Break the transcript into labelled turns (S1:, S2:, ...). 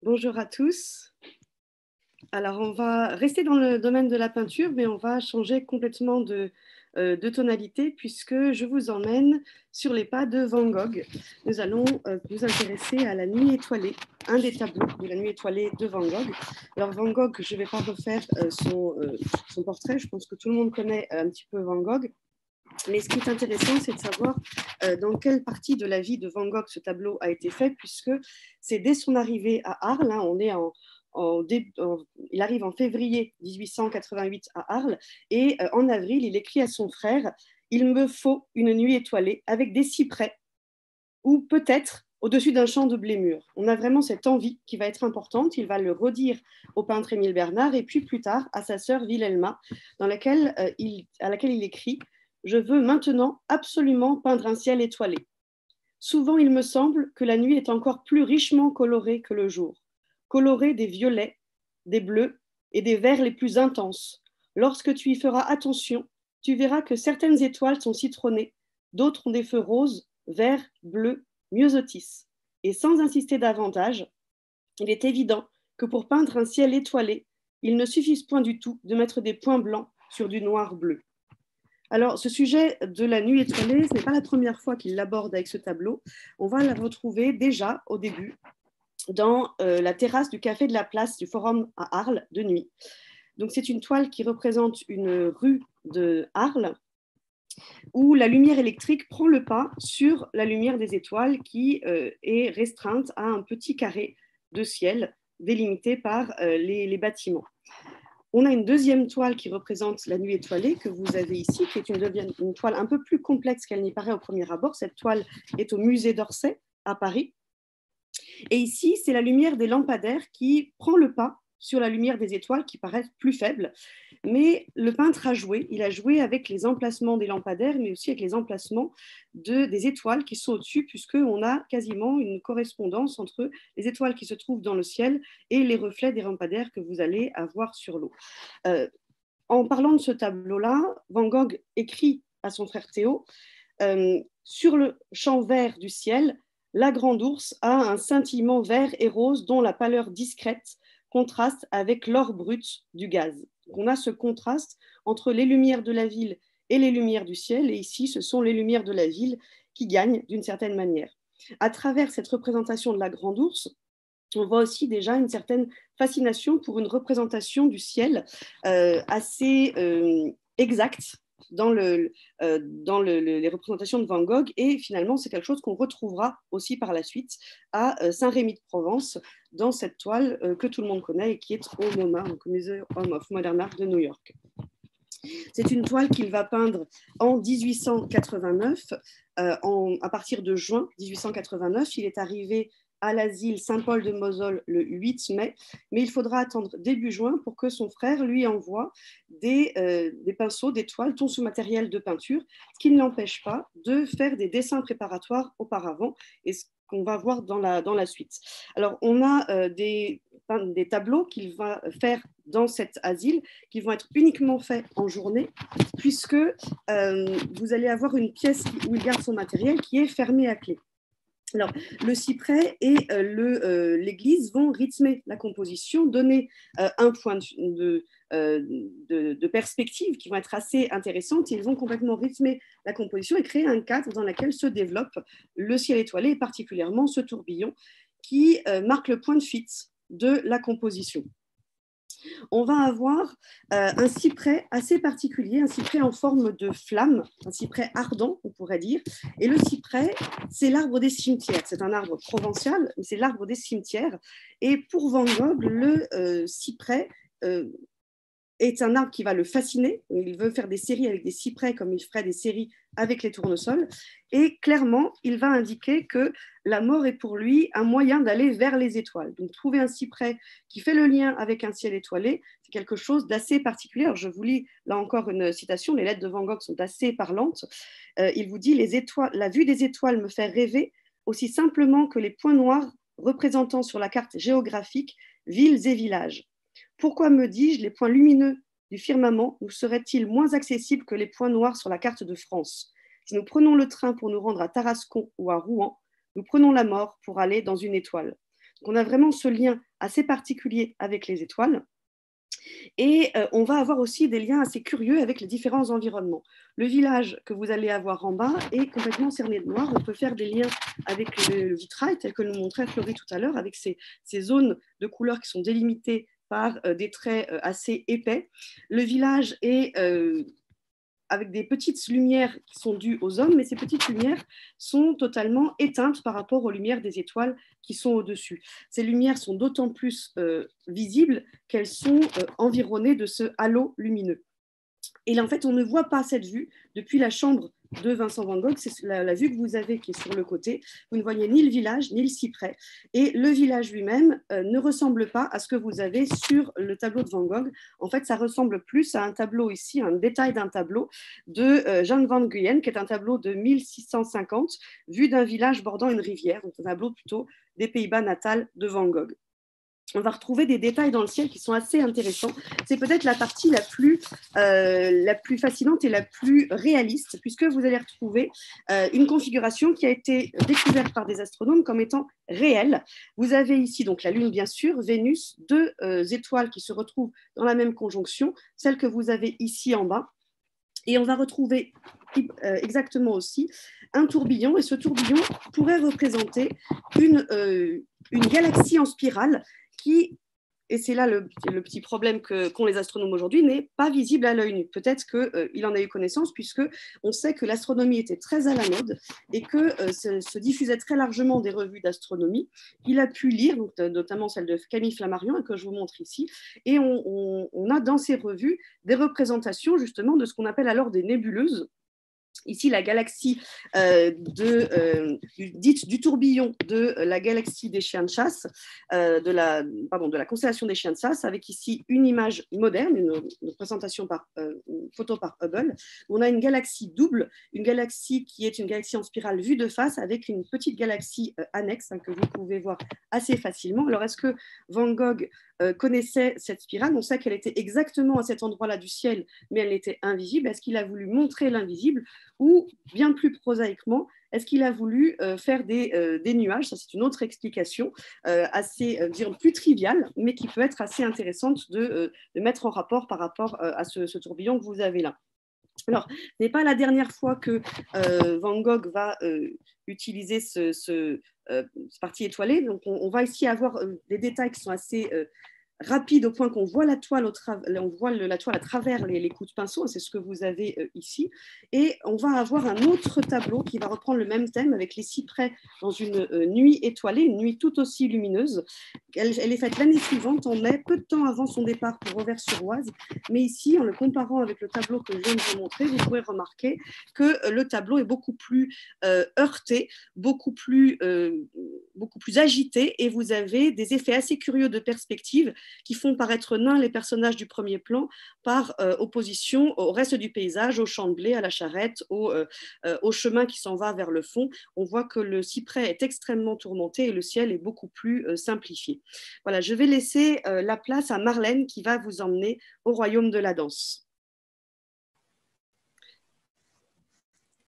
S1: Bonjour à tous. Alors, on va rester dans le domaine de la peinture, mais on va changer complètement de tonalité puisque je vous emmène sur les pas de Van Gogh. Nous allons nous intéresser à la nuit étoilée, un des tableaux de la nuit étoilée de Van Gogh. Alors, Van Gogh, je ne vais pas refaire son portrait, je pense que tout le monde connaît un petit peu Van Gogh. Mais ce qui est intéressant, c'est de savoir dans quelle partie de la vie de Van Gogh ce tableau a été fait, puisque c'est dès son arrivée à Arles, hein, on est il arrive en février 1888 à Arles, et en avril, il écrit à son frère « Il me faut une nuit étoilée avec des cyprès, ou peut-être au-dessus d'un champ de blé mûr ». On a vraiment cette envie qui va être importante. Il va le redire au peintre Émile Bernard, et puis plus tard à sa sœur Wilhelma, à laquelle il écrit « Je veux maintenant absolument peindre un ciel étoilé. Souvent, il me semble que la nuit est encore plus richement colorée que le jour, colorée des violets, des bleus et des verts les plus intenses. Lorsque tu y feras attention, tu verras que certaines étoiles sont citronnées, d'autres ont des feux roses, verts, bleus, myosotis. Et sans insister davantage, il est évident que pour peindre un ciel étoilé, il ne suffit point du tout de mettre des points blancs sur du noir bleu. » Alors, ce sujet de la nuit étoilée, ce n'est pas la première fois qu'il l'aborde avec ce tableau. On va la retrouver déjà au début dans la terrasse du café de la place du Forum à Arles de nuit. Donc, c'est une toile qui représente une rue de Arles où la lumière électrique prend le pas sur la lumière des étoiles qui est restreinte à un petit carré de ciel délimité par les bâtiments. On a une deuxième toile qui représente la nuit étoilée que vous avez ici, qui est une toile un peu plus complexe qu'elle n'y paraît au premier abord. Cette toile est au musée d'Orsay à Paris. Et ici, c'est la lumière des lampadaires qui prend le pas sur la lumière des étoiles qui paraissent plus faibles. Mais le peintre a joué, il a joué avec les emplacements des lampadaires, mais aussi avec les emplacements des étoiles qui sont au-dessus, puisqu'on a quasiment une correspondance entre les étoiles qui se trouvent dans le ciel et les reflets des lampadaires que vous allez avoir sur l'eau. En parlant de ce tableau-là, Van Gogh écrit à son frère Théo sur le champ vert du ciel, la grande ours a un scintillement vert et rose dont la pâleur discrète contraste avec l'or brut du gaz. Donc on a ce contraste entre les lumières de la ville et les lumières du ciel, et ici, ce sont les lumières de la ville qui gagnent d'une certaine manière. À travers cette représentation de la grande ours, on voit aussi déjà une certaine fascination pour une représentation du ciel assez exacte dans les représentations de Van Gogh, et finalement c'est quelque chose qu'on retrouvera aussi par la suite à Saint-Rémy-de-Provence dans cette toile que tout le monde connaît et qui est au MoMA, donc au Museum of Modern Art de New York. C'est une toile qu'il va peindre en 1889, à partir de juin 1889. Il est arrivé à l'asile Saint-Paul de Mosole le 8 mai, mais il faudra attendre début juin pour que son frère lui envoie des pinceaux, des toiles, tout son matériel de peinture, ce qui ne l'empêche pas de faire des dessins préparatoires auparavant, et ce qu'on va voir dans la suite. Alors, on a des tableaux qu'il va faire dans cet asile, qui vont être uniquement faits en journée, puisque vous allez avoir une pièce où il garde son matériel qui est fermée à clé. Alors, le cyprès et l'église vont rythmer la composition, donner un point de perspective qui vont être assez intéressantes. Ils vont complètement rythmer la composition et créer un cadre dans lequel se développe le ciel étoilé, et particulièrement ce tourbillon qui marque le point de fuite de la composition. On va avoir un cyprès assez particulier, un cyprès en forme de flamme, un cyprès ardent, on pourrait dire. Et le cyprès, c'est l'arbre des cimetières. C'est un arbre provençal, mais c'est l'arbre des cimetières. Et pour Van Gogh, le cyprès est un arbre qui va le fasciner. Il veut faire des séries avec des cyprès comme il ferait des séries avec les tournesols. Et clairement, il va indiquer que la mort est pour lui un moyen d'aller vers les étoiles. Donc, trouver un cyprès qui fait le lien avec un ciel étoilé, c'est quelque chose d'assez particulier. Alors, je vous lis là encore une citation. Les lettres de Van Gogh sont assez parlantes. Il vous dit « La vue des étoiles me fait rêver aussi simplement que les points noirs représentant sur la carte géographique villes et villages. Pourquoi, me dis-je, les points lumineux du firmament nous seraient-ils moins accessibles que les points noirs sur la carte de France? Si nous prenons le train pour nous rendre à Tarascon ou à Rouen, nous prenons la mort pour aller dans une étoile. Donc, on a vraiment ce lien assez particulier avec les étoiles. Et on va avoir aussi des liens assez curieux avec les différents environnements. Le village que vous allez avoir en bas est complètement cerné de noir. On peut faire des liens avec le vitrail, tel que nous montrait Florie tout à l'heure, avec ces zones de couleurs qui sont délimitées par des traits assez épais. Le village est avec des petites lumières qui sont dues aux hommes, mais ces petites lumières sont totalement éteintes par rapport aux lumières des étoiles qui sont au-dessus. Ces lumières sont d'autant plus visibles qu'elles sont environnées de ce halo lumineux. Et là, en fait, on ne voit pas cette vue depuis la chambre de Vincent Van Gogh. C'est la vue que vous avez qui est sur le côté. Vous ne voyez ni le village, ni le cyprès. Et le village lui-même ne ressemble pas à ce que vous avez sur le tableau de Van Gogh. En fait, ça ressemble plus à un tableau ici, un détail d'un tableau de Jan van Guyen, qui est un tableau de 1650, vu d'un village bordant une rivière. Donc, un tableau plutôt des Pays-Bas natal de Van Gogh. On va retrouver des détails dans le ciel qui sont assez intéressants. C'est peut-être la partie la plus fascinante et la plus réaliste, puisque vous allez retrouver une configuration qui a été découverte par des astronomes comme étant réelle. Vous avez ici donc la Lune, bien sûr, Vénus, deux étoiles qui se retrouvent dans la même conjonction, celle que vous avez ici en bas. Et on va retrouver exactement aussi un tourbillon, et ce tourbillon pourrait représenter une galaxie en spirale qui, et c'est là le petit problème qu'ont les astronomes aujourd'hui, n'est pas visible à l'œil nu. Peut-être qu'il en a eu connaissance, puisqu'on sait que l'astronomie était très à la mode et que se diffusait très largement des revues d'astronomie. Il a pu lire, donc, notamment celle de Camille Flammarion, que je vous montre ici, et on a dans ces revues des représentations justement de ce qu'on appelle alors des nébuleuses. Ici, la galaxie dite du tourbillon de la galaxie des chiens de chasse, de la constellation des chiens de chasse, avec ici une image moderne, une présentation une photo par Hubble. On a une galaxie double, une galaxie qui est une galaxie en spirale vue de face, avec une petite galaxie annexe que vous pouvez voir assez facilement. Alors, est-ce que Van Gogh connaissait cette spirale? On sait qu'elle était exactement à cet endroit-là du ciel, mais elle était invisible. Est-ce qu'il a voulu montrer l'invisible? Ou, bien plus prosaïquement, est-ce qu'il a voulu faire des nuages? Ça, c'est une autre explication assez, disons, plus triviale, mais qui peut être assez intéressante de mettre en rapport par rapport à ce tourbillon que vous avez là. Alors, ce n'est pas la dernière fois que Van Gogh va utiliser ce parti étoilé. Donc, on va ici avoir des détails qui sont assez rapide au point qu'on voit la toile, la toile à travers les coups de pinceau, c'est ce que vous avez ici, et on va avoir un autre tableau qui va reprendre le même thème avec les cyprès dans une nuit étoilée, une nuit tout aussi lumineuse. Elle est faite l'année suivante, en mai, peu de temps avant son départ pour Auvers-sur-Oise, mais ici, en le comparant avec le tableau que je viens de vous montrer, vous pourrez remarquer que le tableau est beaucoup plus heurté, beaucoup plus agité, et vous avez des effets assez curieux de perspective qui font paraître nains les personnages du premier plan par opposition au reste du paysage, au champ de blé, à la charrette, au chemin qui s'en va vers le fond. On voit que le cyprès est extrêmement tourmenté et le ciel est beaucoup plus simplifié. Voilà, je vais laisser la place à Marlène qui va vous emmener au royaume de la danse.